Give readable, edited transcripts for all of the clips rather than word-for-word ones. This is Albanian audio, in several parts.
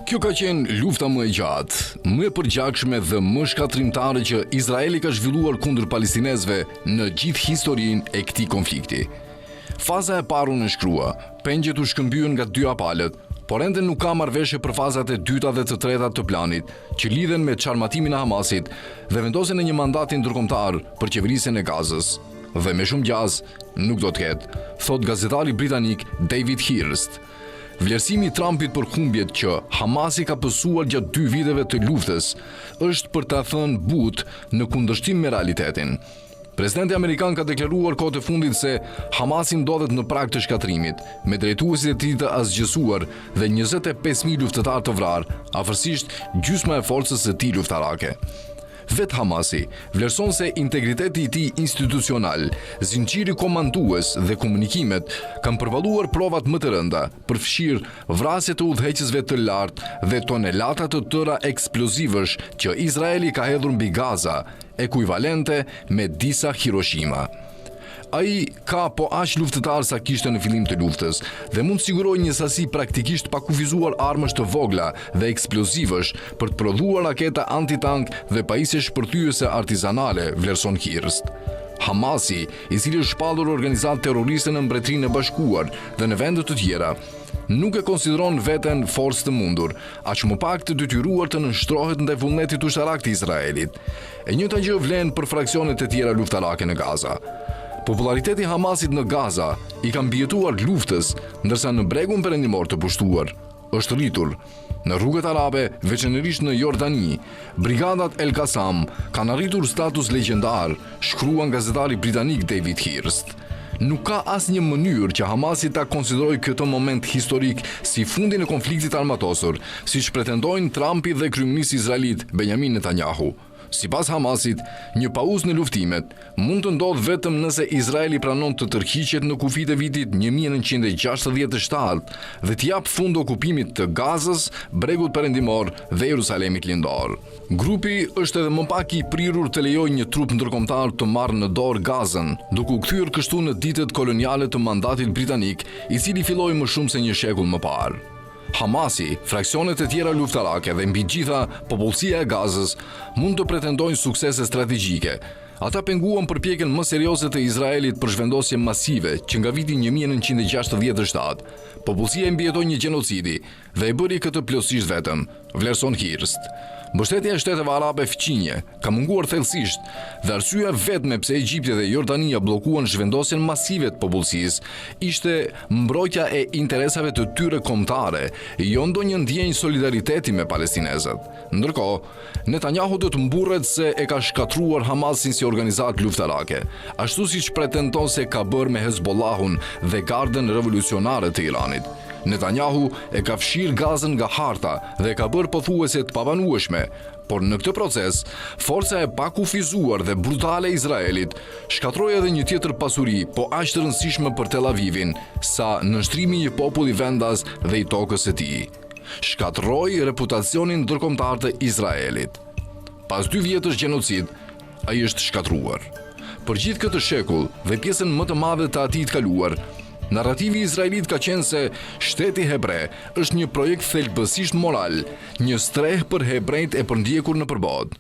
Kjo ka qenë lufta më e gjatë, më e përgjakshme dhe më shkatrimtare që Izraeli ka zhvilluar kundër palestinezëve në gjithë historinë e këtij konflikti. Faza e parë u nënshkrua, pengjet u shkëmbyen nga dy palët, por ende nuk ka marrëveshje për fazat e dyta dhe të treta të planit, që lidhen me çarmatimin e Hamasit dhe vendosen në një mandat ndërkombëtar për qeverisjen e Gazës. Dhe me shumë gjaz nuk do të ketë, thot gazetari britanik David Hirst. Vlerësimi i Trumpit për humbjet që Hamasi ka pësuar gjatë 2 viteve të luftës është për ta thënë butë në kundërshtim me realitetin. Presidenti amerikan ka deklaruar kohët e fundit se Hamasi ndodhet në prag të shkatrimit, me drejtuesit e tij të asgjësuar dhe 25.000 luftëtar të vrarë, afërsisht gjysma e forcës së tij luftarake. Vetë Hamasi vlerëson se integriteti i tij institucional, zinxhiri komandues dhe komunikimet kanë përballuar provat më të rënda, përfshirë vrasje të udhëheqësve të lartë dhe tonelata të tëra eksplozivësh që Izraeli ka hedhur mbi Gaza, ekuivalente me disa Hiroshima. Ai ka po aq luftëtar sa kishte në fillim të luftës dhe mund të sigurojë një sasi praktikisht pa kufizuar armësh të vogla dhe eksplozivësh për të prodhuar raketa antitank dhe pajisje shpërthyese artizanale, vlerëson Hirst. Hamasi, i cili është shpallur organizatë terroriste në Mbretërinë e Bashkuar dhe në vende të tjera, nuk e konsideron veten forcë të mundur, aq më pak të detyruar të nënshtrohet ndaj vullnetit ushtarak të Izraelit. E njëjta gjë vlen për fraksionet e tjera luftarake në Gaza. Populariteti Hamasit në Gaza i ka mbijetuar luftës, ndërsa në bregun perëndimor të pushtuar është rritur. Në rrugët arabe, veçanërisht në Jordani, brigadat El Qassam kanë arritur status legjendar, shkruan gazetari britanik David Hirst. Nuk ka asnjë mënyrë që Hamasi ta konsiderojë këtë moment historik si fundin e konfliktit armatosur, siç pretendojnë Trumpi dhe kryeministri izraelit Benjamin Netanyahu. Sipas Hamasit, një pauzë në luftimet mund të ndodhë vetëm nëse Izraeli pranon të tërhiqet në kufit e vitit 1967 dhe të jap fund okupimit të Gazës, bregut perëndimor dhe Jerusalemit lindor. Grupi është edhe më pak i prirur të lejojë një trup ndërkombëtar të marrë në dorë Gazën, duke u kthyer kështu në ditët koloniale të mandatit britanik, i cili filloi më shumë se një shekull më parë. Hamasi, fraksionet e tjera luftarake dhe mbi gjitha popullsia e Gazës mund të pretendojnë suksese strategjike. Ata penguan përpjekjen më serioze të Izraelit për zhvendosje masive që nga viti 1967. Popullsia e mbijetoi një gjenocidi dhe e bëri këtë plotësisht vetëm, vlerëson Hirst. Mbështetja e shteteve arabe fqinje ka munguar thellësisht dhe arsyeja vetme pse Egjipti dhe Jordania bllokuan zhvendosjen masive të popullsisë ishte mbrojtja e interesave të tyre kombëtare, jo ndonjë ndjenjë solidariteti me palestinezët. Ndërkohë, Netanyahu do të mburret se e ka shkatruar Hamasin si organizatë luftarake, ashtu siç pretendon se ka bërë me Hezbollahun dhe Gardën Revolucionare të Iranit. Netanyahu e ka fshirë Gazën nga harta dhe ka bërë pothuajse të pabanueshme, por në këtë proces, forca e pakufizuar dhe brutale e Izraelit shkatroi edhe një tjetër pasuri, po aq të rëndësishme për Tel Avivin, sa nënshtrimi i një populli vendas dhe i tokës së tij. Shkatroi reputacionin ndërkombëtar të Izraelit. Pas 2 vjetësh gjenocid, ai është shkatruar. Për gjithë këtë shekull dhe pjesën më të madhe të atij të kaluar, narrativi izraelit ka qenë se shteti hebre është një projekt thelbësisht moral, një streh për hebrejt e përndjekur në përbot.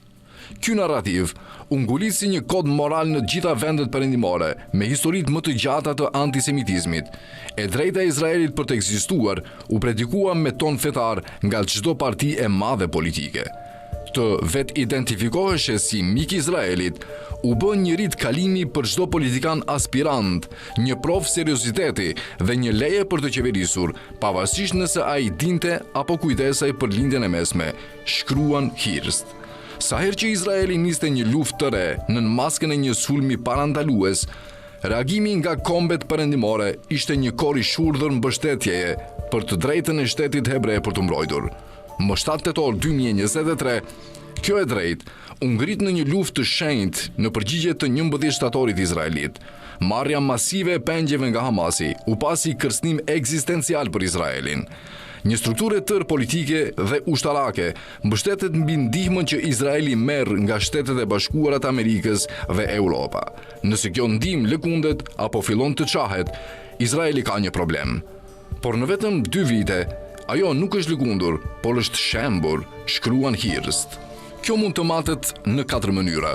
Ky narrativ u ngulit si një kod moral në gjitha vendet perëndimore, me historitë më të gjata të antisemitizmit. E drejta e Izraelit për të ekzistuar u predikua me ton fetar nga çdo parti e madhe politike. Të vet identifikoheshe si mik i Izraelit u bën një rit kalimi për çdo politikan aspirant, një provë serioziteti dhe një leje për të qeverisur, pavarësisht nëse ai dinte apo kujdesej për lindjen e mesme, shkruan Hirst. Sa herë që Izraeli niste një luftë të re nën maskën e një sulmi parandalues, reagimi nga kombet perëndimore ishte një kor i shurdhër mbështetjeje për të drejtën e shtetit hebre për të mbrojtur. Më 7 tetor 2023, kjo e drejt u ngrit në një luftë të shenjtë në përgjigje të 11 shtatorit izraelit. Marrja masive e pengjeve nga Hamasi u pasi kërcënim ekzistencial për Izraelin. Një strukturë tërë politike dhe ushtarake mbështetet mbi ndihmën që Izraeli merr nga Shtetet e Bashkuara të Amerikës dhe Europa. Nëse kjo ndihmë lëkundet apo fillon të çahet, Izraeli ka një problem. Por në vetëm 2 vite, Ajo nuk është lëkundur, por është shembur, shkruan Hirst. Kjo mund të matet në 4 mënyra: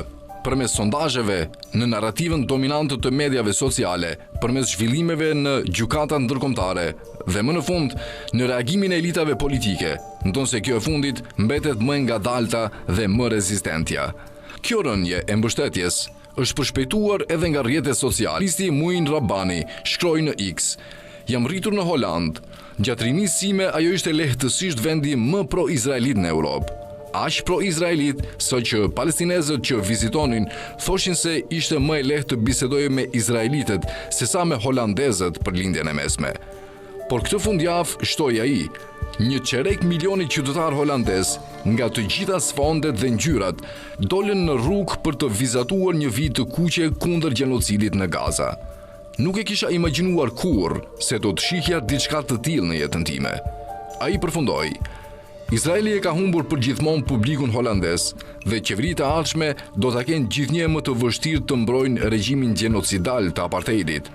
përmes sondazheve, në narrativën dominante të mediave sociale, përmes zhvillimeve në gjykatat ndërkombëtare dhe më në fund në reagimin e elitave politike, ndonse kjo e fundit mbetet më ngadalta dhe më rezistentja. Kjo rënje e mbështetjes është përshpejtuar edhe nga rrjetet sociale. Listi Muin Rabani shkroi në X: "Jam rritur në Holand. Gjatë rinisë sime ajo ishte lehtësisht vendi më pro-izraelit në Europë. Aq pro-izraelit, sa që palestinezët që vizitonin thoshin se ishte më e lehtë të bisedojë me izraelitët sesa me holandezët për lindjen e mesme. Por këtë fundjavë, shtoi ai, 1/3 milioni qytetar holandez nga të gjitha sfondet dhe ngjyrat dolën në rrugë për të vizatuar një vit të kuqe kundër gjenocidit në Gaza. Nuk e kisha imagjinuar kurrë se do të shihja diçka të tillë në jetën time." Ai përfundoi: "Izraeli e ka humbur përgjithmonë publikun holandez dhe qeveritë e ardhshme do ta kenë gjithnjë më të vështirë të mbrojnë regjimin gjenocidal të apartheidit."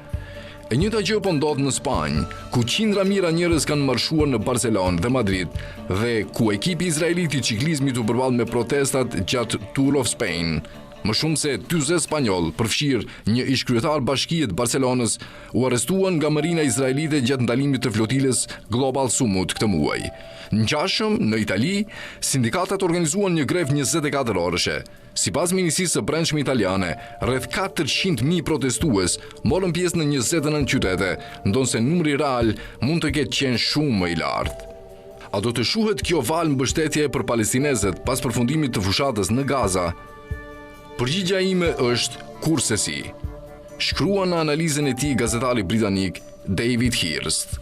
E njëjta gjë po ndodh në Spanjë, ku qindra mijëra njerëz kanë marshuar në Barcelonë dhe Madrid dhe ku ekipi izraelit i ciklizmit u përball me protestat gjatë Tour of Spain. Më shumë se 40 spanjoll, përfshirë një ish-kryetar bashkie të Barcelonës, u arrestuan nga marina izraelite gjatë ndalimit të flotilës Global Summit këtë muaj. Ngjashëm, në Itali, sindikatat organizuan një grev 24 orëshe. Sipas Ministrisë së Brendshme italiane, rreth 400.000 protestues morën pjesë në 29 qytete, ndonse numri real mund të ketë qenë shumë më i lartë. A do të shuhet kjo valë mbështetje për palestinezët pas përfundimit të fushatës në Gaza? Përgjigja ime është kurse si. Shkruan në analizën e tij gazetari britanik David Hirst.